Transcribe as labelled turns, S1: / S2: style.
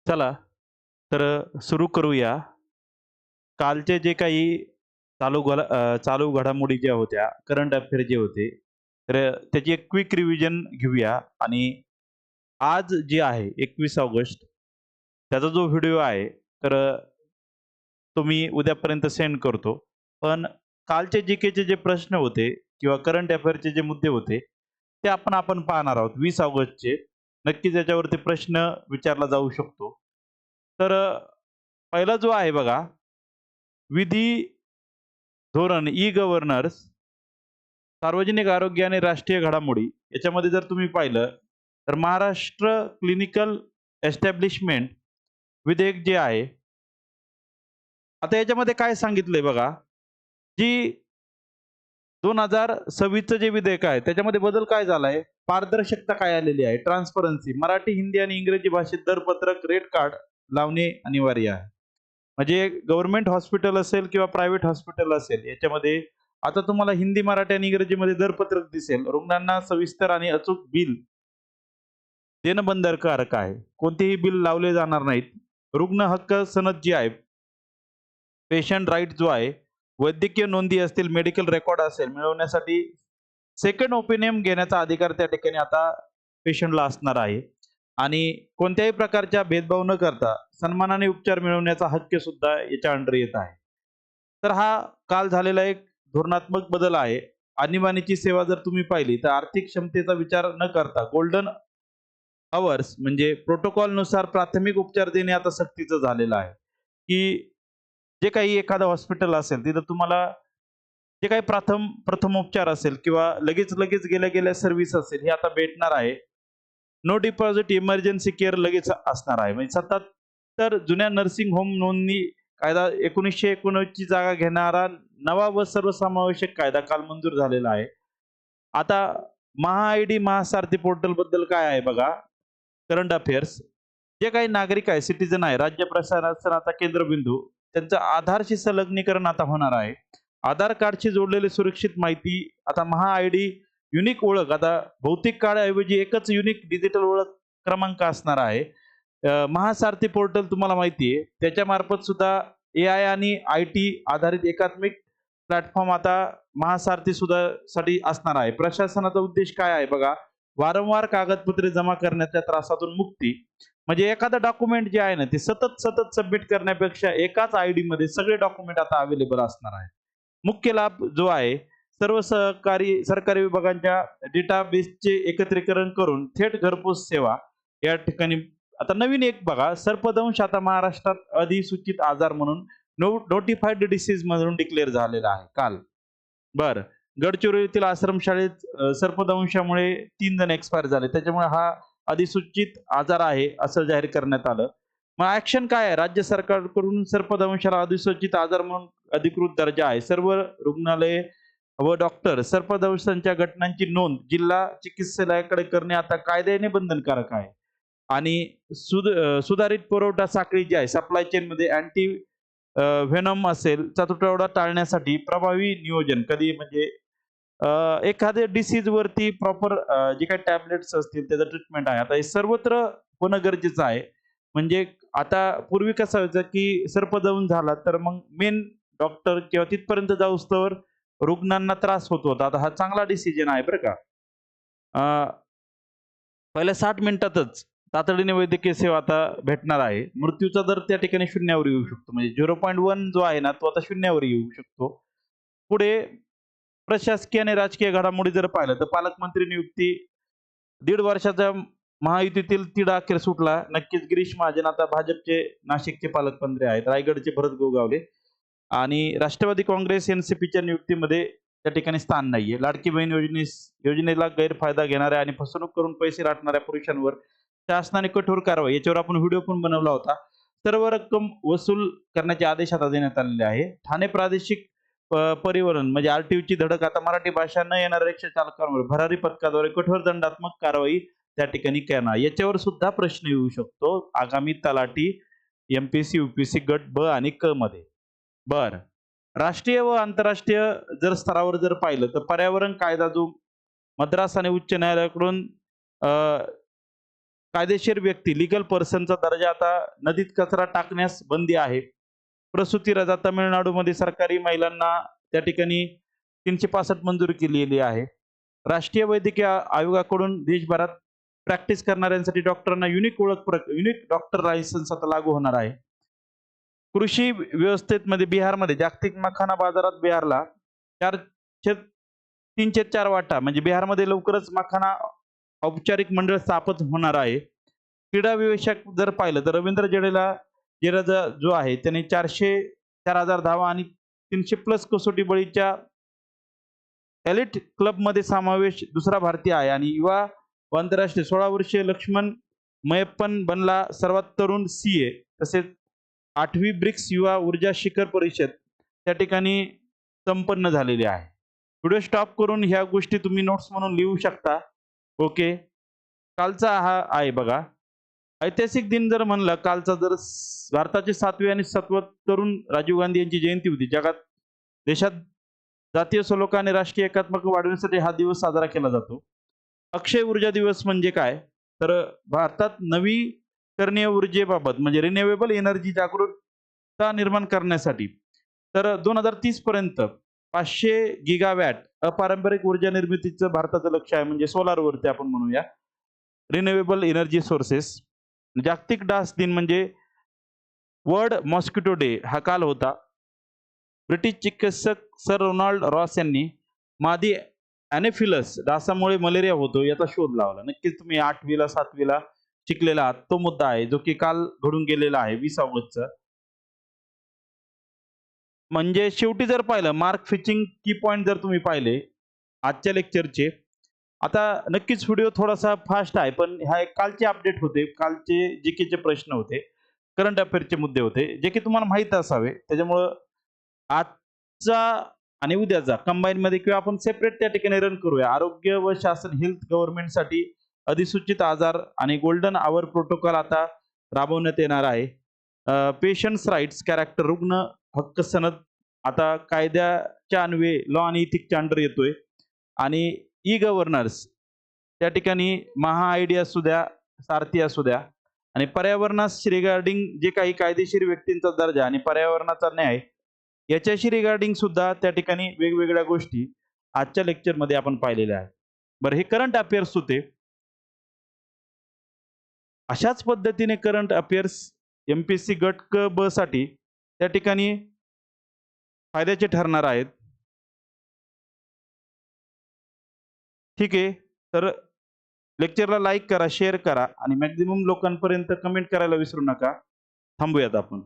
S1: चला तर सुरू करूया. कालचे जे काही चालू घडामोडी ज्या होत्या, करंट अफेअर जे होते, तर त्याची एक क्विक रिव्हिजन घेऊया आणि आज जे आहे 21 ऑगस्ट त्याचा जो व्हिडिओ आहे, तर तो मी उद्यापर्यंत सेंड करतो. पण कालचे जी-केचे जे प्रश्न होते किंवा करंट अफेअरचे जे मुद्दे होते, ते आपण पाहणार आहोत 20 ऑगस्टचे. नक्कीच याच्यावरती प्रश्न विचारला जाऊ शकतो. तर पहिला जो आहे बघा, विधी धोरण, ई-गव्हर्नन्स, सार्वजनिक आरोग्य आणि राष्ट्रीय घडामोडी याच्यामध्ये जर तुम्ही पाहिलं, तर महाराष्ट्र क्लिनिकल एस्टॅब्लिशमेंट विधेयक जे आहे, आता याच्यामध्ये काय सांगितलंय बघा, जी 2026चं जे विधेयक आहे, त्याच्यामध्ये बदल काय झालाय? पारदर्शकता काय आलेली आहे? ट्रान्सपरन्सी. मराठी, हिंदी आणि इंग्रजी भाषेत दरपत्रक, रेट कार्ड लावणे अनिवार्य आहे. म्हणजे गव्हर्नमेंट हॉस्पिटल असेल किंवा प्रायव्हेट हॉस्पिटल असेल, याच्यामध्ये आता तुम्हाला हिंदी, मराठी आणि इंग्रजीमध्ये दरपत्रक दिसेल. रुग्णांना सविस्तर आणि अचूक बिल देणं बंधनकारक आहे. कोणतेही बिल लावले जाणार नाहीत. रुग्ण हक्क सनद जी आहे, पेशंट राईट जो आहे, वैद्यकीय नोंदी असतील, मेडिकल रेकॉर्ड असेल, मिळवण्यासाठी सेकंड ओपिनियन घेण्याचा अधिकार त्या ठिकाणी आता पेशंटला असणार आहे. आणि कोणत्याही प्रकारच्या भेदभाव न करता सन्मानाने उपचार मिळवण्याचा हक्क सुद्धा याच्या अंडर येत आहे. तर हा काल झालेला एक धोरणात्मक बदल आहे. आणीबाणीची सेवा जर तुम्ही पाहिली तर आर्थिक क्षमतेचा विचार न करता गोल्डन अवर्स म्हणजे प्रोटोकॉलनुसार प्राथमिक उपचार देणे आता सक्तीचं झालेलं आहे. की जे काही एखादं हॉस्पिटल असेल तिथं तुम्हाला जे काही प्रथमोपचार असेल किंवा लगेच गेल्या गेल्या सर्व्हिस असेल हे आता भेटणार आहे. नो डिपॉझिट इमर्जन्सी केअर लगेच असणार आहे. म्हणजे 77 जुन्या नर्सिंग होम नोंदणी कायदा 1919 ची जागा घेणारा नवा व सर्वसमावेशक कायदा काल मंजूर झालेला आहे. आता महा-आय-डी महासारथी पोर्टल बद्दल काय आहे बघा, करंट अफेअर्स. जे काही नागरिक आहे, सिटिझन आहे, राज्य प्रशासनाचा केंद्रबिंदू, त्यांचं आधारशी संलग्नीकरण आता होणार आहे. आधार कार्डशी जोडलेली सुरक्षित माहिती आता महा-आय-डी युनिक ओळख आता भौतिक कार्डऐवजी एकच युनिक डिजिटल ओळख क्रमांक असणार आहे. महासारथी पोर्टल तुम्हाला माहिती आहे, त्याच्यामार्फत सुद्धा एआय आणि आय-टी आधारित एकात्मिक प्लॅटफॉर्म आता महासारथी सुद्धा साठी असणार आहे. प्रशासनाचा उद्देश काय आहे बघा, वारंवार कागदपत्रे जमा करण्याच्या त्रासातून मुक्ती. म्हणजे एखादं डॉक्युमेंट जे आहे ना, ते सतत सबमिट करण्यापेक्षा एकाच आयडी मध्ये सगळे डॉक्युमेंट आता अवेलेबल असणार आहे. मुख्य लाभ जो आहे, सर्व सरकारी विभागांच्या डेटाबेसचे एकत्रीकरण करून थेट घरपोच सेवा या ठिकाणी. आता नवीन एक बघा, सर्पदंश आता महाराष्ट्रात अधिसूचित आजार म्हणून नोटिफाईड डिसीज म्हणून डिक्लेअर झालेला आहे काल. बरं. गडचिरोलीतील आश्रमशाळेत सर्पदंशामुळे 3 जण एक्सपायर झाले. त्याच्यामुळे हा अधिसूचित आजार आहे असं जाहीर करण्यात आलं. मग ॲक्शन काय आहे? राज्य सरकारकडून सर्पदंशाला अधिसूचित आजार म्हणून अधिकृत दर्जा आहे. सर्व रुग्णालये व डॉक्टर सर्पदंशाच्या घटनांची नोंद जिल्हा चिकित्सालयाकडे करणे आता कायद्याने बंधनकारक आहे. आणि सुधारित पुरवठा साखळी जी आहे, सप्लाय चेनमध्ये व्हेनम असेल, तुटवडा टाळण्यासाठी प्रभावी नियोजन कधी म्हणजे एखाद्या डिसीज वरती प्रॉपर जे काही टॅबलेट्स असतील त्याचं ट्रीटमेंट आहे. आता हे सर्वत्र होणं गरजेचं आहे. म्हणजे आता पूर्वी कसं व्हायचं, की सर्पदंश झाला तर मग मेन डॉक्टर किंवा तिथपर्यंत जाऊस्तोवर रुग्णांना त्रास होत होता. आता हा चांगला डिसिजन आहे बरं का. पहिल्या 60 मिनिटातच तातडीने वैद्यकीय सेवा आता भेटणार आहे. मृत्यूचा दर त्या ठिकाणी शून्यावर येऊ शकतो. म्हणजे 0.1 जो आहे ना, तो आता शून्यावर येऊ शकतो. पुढे प्रशासकीय आणि राजकीय घडामोडी जर पाहिलं तर पालकमंत्री नियुक्ती 1.5 वर्षाचा महायुतीतील तिढा अखेर सुटला. नक्कीच गिरीश महाजन आता भाजपचे नाशिकचे पालकमंत्री आहेत. रायगडचे भरत गोगावले आणि राष्ट्रवादी काँग्रेस एनसीपीच्या नियुक्तीमध्ये त्या ठिकाणी स्थान नाहीये. लाडकी बहीण योजनेला गैरफायदा घेणाऱ्या आणि फसवणूक करून पैसे लाटणाऱ्या पुरुषांवर शासनाने कठोर कारवाई, याच्यावर आपण व्हिडिओ पण बनवला होता. सर्व रक्कम वसूल करण्याचे आदेश आता देण्यात आलेले आहे. ठाणे प्रादेशिक परिवहन म्हणजे आरटीओची धडक आता मराठी भाषा न येणाऱ्या रिक्षा चालकांवर भरारी पथकाद्वारे कठोर दंडात्मक कारवाई त्या ठिकाणी करणार. याच्यावर सुद्धा प्रश्न येऊ शकतो आगामी तलाठी एमपीएससी यूपीएससी गट ब आणि क मध्ये. बर. राष्ट्रीय व आंतरराष्ट्रीय जर स्तरावर जर पाहिलं तर पर्यावरण कायदा जो मद्रास आणि उच्च न्यायालयाकडून कायदेशीर व्यक्ती लिगल पर्सनचा दर्जा आता नदीत कचरा टाकण्यास बंदी आहे. प्रसूती रजा तामिळनाडूमध्ये सरकारी महिलांना त्या ठिकाणी 365 मंजूर केलेली आहे. राष्ट्रीय वैद्यकीय आयोगाकडून देशभरात प्रॅक्टिस करणाऱ्यांसाठी डॉक्टरांना युनिक डॉक्टर लायसन्स आता लागू होणार आहे. कृषी व्यवस्थेमध्ये बिहारमध्ये जागतिक मखाना बाजारात बिहारला 3/4 वाटा म्हणजे बिहारमध्ये लवकरच मखाना औपचारिक मंडळ स्थापित होणार आहे. क्रीडा विवेचक जर पाहिलं तर रवींद्र जडेजा जो आहे त्याने 4,000 धावा आणि 300 प्लस कसोटी बळीच्या एलिट क्लबमध्ये समावेश दुसरा भारतीय आहे आणि युवा व आंतरराष्ट्रीय 16 वर्षीय लक्ष्मण मयप्पन बनला सर्वात तरुण सीए. तसेच 8वी ब्रिक्स युवा ऊर्जा शिखर परिषद त्या ठिकाणी संपन्न झालेली आहे. व्हिडिओ स्टॉप करून ह्या गोष्टी तुम्ही नोट्स म्हणून लिहू शकता. ओके, कालचा हा आहे बघा. ऐतिहासिक दिन जर म्हणलं कालचा, जर भारताचे 7वे आणि 7वे तरुण राजीव गांधी यांची जयंती होती. देशात जातीय सलोखा आणि राष्ट्रीय एकात्मता वाढवण्यासाठी हा दिवस साजरा केला जातो. अक्षय ऊर्जा दिवस म्हणजे काय, तर भारतात नवीकरणीय ऊर्जेबाबत म्हणजे रिन्युएबल एनर्जी जागरूकता निर्माण करण्यासाठी तर 2030 पर्यंत 500 गिगावॅट अपारंपरिक ऊर्जा निर्मितीचं भारताचं लक्ष आहे. म्हणजे सोलारवरती आपण म्हणूया, रिन्युएबल एनर्जी सोर्सेस. जागतिक डास दिन म्हणजे वर्ल्ड मॉस्किटो डे हा काल होता. ब्रिटिश चिकित्सक सर रोनाल्ड रॉस यांनी मादी ॲनेफिलस डासामुळे मलेरिया होतो याचा शोध लावला. नक्कीच तुम्ही 8वीला 7वीला शिकलेला आहात. तो मुद्दा आहे जो की काल घडून गेलेला आहे 20 ऑगस्टचा. म्हणजे शेवटी जर पाहिलं मार्क फिचिंग की पॉइंट जर तुम्ही पाहिले आजच्या लेक्चरचे, आता नक्कीच व्हिडिओ थोडासा फास्ट आहे पण हा एक कालचे अपडेट होते, कालचे जीकेचे प्रश्न होते, करंट अफेअरचे मुद्दे होते जे की तुम्हाला माहित असावे. त्याच्यामुळं आजचा आणि उद्याचा कंबाईन मध्ये किंवा आपण सेपरेट त्या ठिकाणी रन करूया. आरोग्य व शासन हेल्थ गव्हर्नमेंटसाठी अधिसूचित आजार आणि गोल्डन आवर प्रोटोकॉल आता राबवण्यात येणार आहे. पेशंट्स राईट्स कॅरेक्टर रुग्ण हक्क सनद आता कायद्याच्या अन्वये लॉ आणि इथिक्सच्या अंडर येतोय. आणि ई गव्हर्नर्स त्या ठिकाणी महा आयडी असू द्या, सारथी असू द्या, आणि पर्यावरणास रिगार्डिंग जे काही कायदेशीर व्यक्तींचा दर्जा आणि पर्यावरणाचा न्याय याच्याशी रिगार्डिंग सुद्धा त्या ठिकाणी वेगवेगळ्या गोष्टी आजच्या लेक्चरमध्ये आपण पाहिलेल्या आहेत. बरं, हे करंट अफेअर्स होते. अशाच पद्धतीने करंट अफेअर्स एमपीएससी गट क ब साठी त्या ठिकाणी फायद्याचे ठरणार आहेत. ठीक आहे, तर लेक्चरला लाईक करा, शेअर करा आणि मॅक्झिमम लोकांपर्यंत कमेंट करायला विसरू नका. थांबूयात आपण.